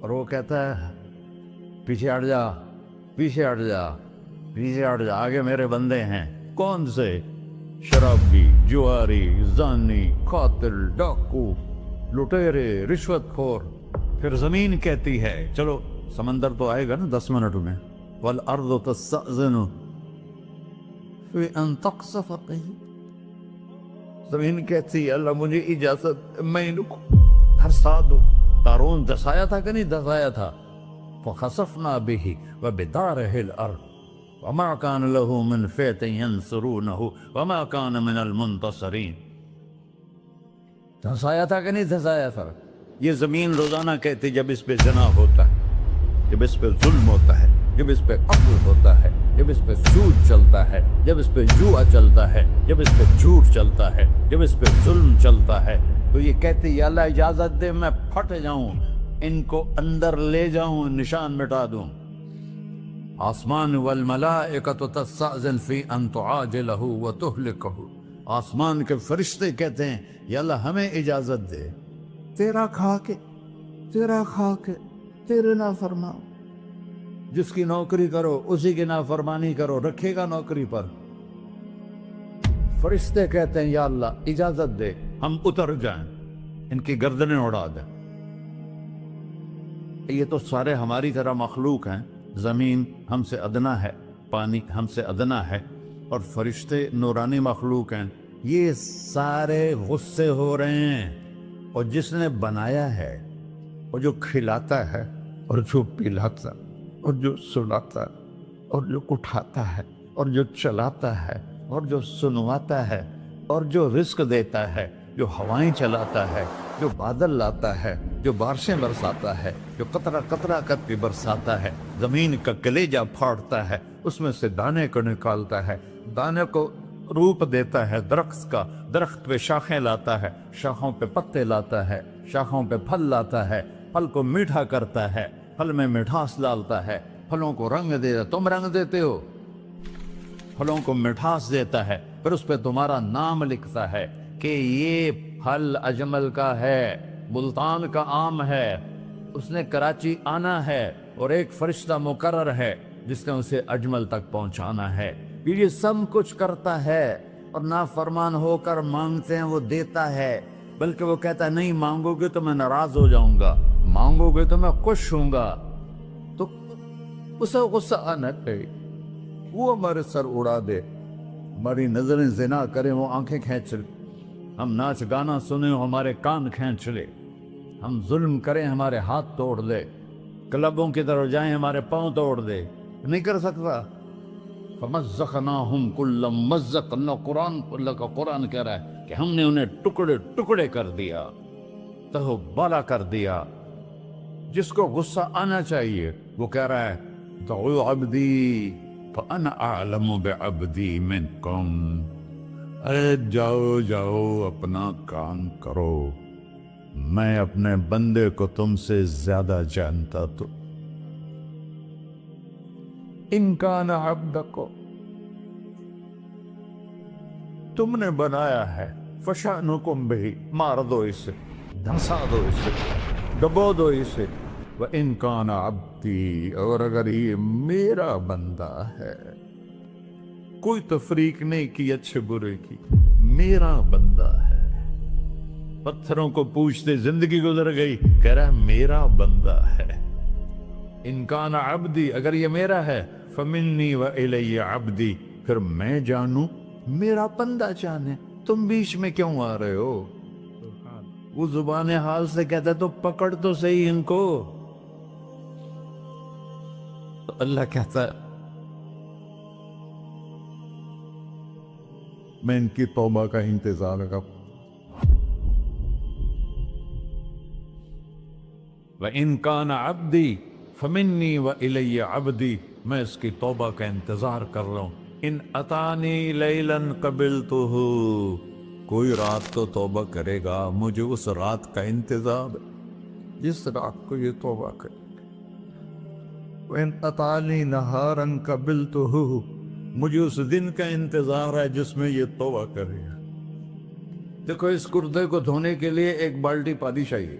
اور وہ کہتا ہے پیچھے ہٹ جا، پیچھے ہٹ جا، پیچھے ہٹ جا، آگے میرے بندے ہیں۔ کون سے؟ شرابی، جواری، زانی، قاتل، ڈاکو، لٹیرے، رشوت خور۔ پھر زمین کہتی ہے چلو سمندر تو آئے گا نا 10 منٹ میں، والارض تستأذن فی ان تقصف بہ، زمین کہتی ہے اللہ مجھے اجازت، میں ان کو دھسا دوں۔ قارون دھسایا تھا کہ نہیں دھسایا تھا؟ فخسفنا به وبداره الارض وما كان له من فئة ينصرونه وما كان من المنتصرین۔ دھسایا تھا کہ نہیں دھسایا تھا؟ یہ زمین روزانہ کہتی جب اس پہ زنا ہوتا ہے، جب اس پہ ظلم ہوتا ہے، جب اس پہ قتل ہوتا ہے، جب اس پہ سود چلتا ہے، جب اس پہ جوا چلتا ہے، جب اس پہ جھوٹ چلتا ہے، جب اس پہ ظلم چلتا ہے، تو یہ کہتی یا اللہ اجازت دے میں پھٹ جاؤں، ان کو اندر لے جاؤں، نشان مٹا دوں۔ آسمان والملائکۃ تستأذن فی ان تعاجلہ وتہلکہ، آسمان کے فرشتے کہتے ہیں یا اللہ ہمیں اجازت دے، تیرا کھا کے تیرے نافرمان، جس کی نوکری کرو اسی کی نافرمانی کرو، رکھے گا نوکری پر۔ فرشتے کہتے ہیں یا اللہ اجازت دے ہم اتر جائیں، ان کی گردنیں اڑا دیں۔ یہ تو سارے ہماری طرح مخلوق ہیں، زمین ہم سے ادنا ہے، پانی ہم سے ادنا ہے، اور فرشتے نورانی مخلوق ہیں، یہ سارے غصے ہو رہے ہیں۔ اور جس نے بنایا ہے، اور جو کھلاتا ہے، اور جو پلاتا، اور جو سلاتا، اور جو اٹھاتا ہے، اور جو چلاتا ہے، اور جو سنواتا ہے، اور جو رزق دیتا ہے، جو ہوائیں چلاتا ہے، جو بادل لاتا ہے، جو بارشیں برساتا ہے، جو قطرہ قطرہ کر کے برساتا ہے، زمین کا کلیجہ پھاڑتا ہے، اس میں سے دانے کو نکالتا ہے، دانے کو روپ دیتا ہے درخت کا، درخت پہ شاخیں لاتا ہے، شاخوں پہ پتے لاتا ہے، شاخوں پہ پھل لاتا ہے، پھل کو میٹھا کرتا ہے، پھل میں مٹھاس ڈالتا ہے، پھلوں کو رنگ دیتا، تم رنگ دیتے ہو، پھلوں کو مٹھاس دیتا ہے، پھر اس پہ تمہارا نام لکھتا ہے کہ یہ پھل اجمل کا ہے، ملتان کا آم ہے، اس نے کراچی آنا ہے، اور ایک فرشتہ مقرر ہے جس نے اسے اجمل تک پہنچانا ہے۔ یہ سب کچھ کرتا ہے، اور نافرمان ہو کر مانگتے ہیں وہ دیتا ہے، بلکہ وہ کہتا ہے نہیں مانگو گے تو میں ناراض ہو جاؤں گا، مانگو گے تو میں خوش ہوں گا۔ تو اسے غصہ آنا چاہیے، وہ ہمارے سر اڑا دے، ہماری نظریں زنا کریں وہ آنکھیں کھینچ لے، ہم ناچ گانا سنیں ہمارے کان کھینچ لے، ہم ظلم کریں ہمارے ہاتھ توڑ دے، کلبوں کی طرف جائیں ہمارے پاؤں توڑ دے، نہیں کر سکتا۔ فَمَزَّقْنَاهُمْ كُلَّ مُمَزَّقٍ، اللہ کا قرآن کہہ رہا ہے کہ ہم نے انہیں ٹکڑے ٹکڑے کر دیا، تہو بالا کر دیا۔ جس کو غصہ آنا چاہیے وہ کہہ رہا ہے دعوا عبدی فَأَنَا أَعْلَمُ بِعَبْدِي مِنْكُمْ، ارے جاؤ جاؤ اپنا کام کرو، میں اپنے بندے کو تم سے زیادہ جانتا تو۔ ان کان عبدکم، تم نے بنایا ہے، فشانکم بہ، مار دو اسے، دھنسا دو اسے، ڈبو دو اسے۔ وَإِن كَانَ عَبْدِي، اور اگر یہ میرا بندہ ہے، کوئی تفریق نہیں کی اچھے برے کی، میرا بندہ ہے۔ پتھروں کو پوچھتے زندگی گزر گئی، کہہ رہا ہے میرا بندہ ہے۔ ان کان عبدی، اگر یہ میرا ہے، فمنی وإلی عبدی، پھر میں جانوں میرا بندہ جانے، تم بیچ میں کیوں آ رہے ہو؟ وہ زبان حال سے کہتا ہے تو پکڑ تو صحیح ان کو۔ تو اللہ کہتا ہے میں ان کی توبہ کا انتظار کروں۔ وَإِن كَانَ عَبْدِي فَمِنِّي وَإِلَيَّ عَبْدِي، میں اس کی توبہ کا انتظار کر رہا ہوں۔ ان اتانی لیلاً قبلتہ، کوئی رات تو توبہ کرے گا، مجھے اس رات کا انتظار ہے جس رات کو یہ توبہ کرے۔ وَإِنْ أَطَانِي نَهَارًا قَبِلْتُهُ، مجھے اس دن کا انتظار ہے جس میں یہ توبہ کرے گا۔ دیکھو اس کردے کو دھونے کے لیے ایک بالٹی پانی چاہیے،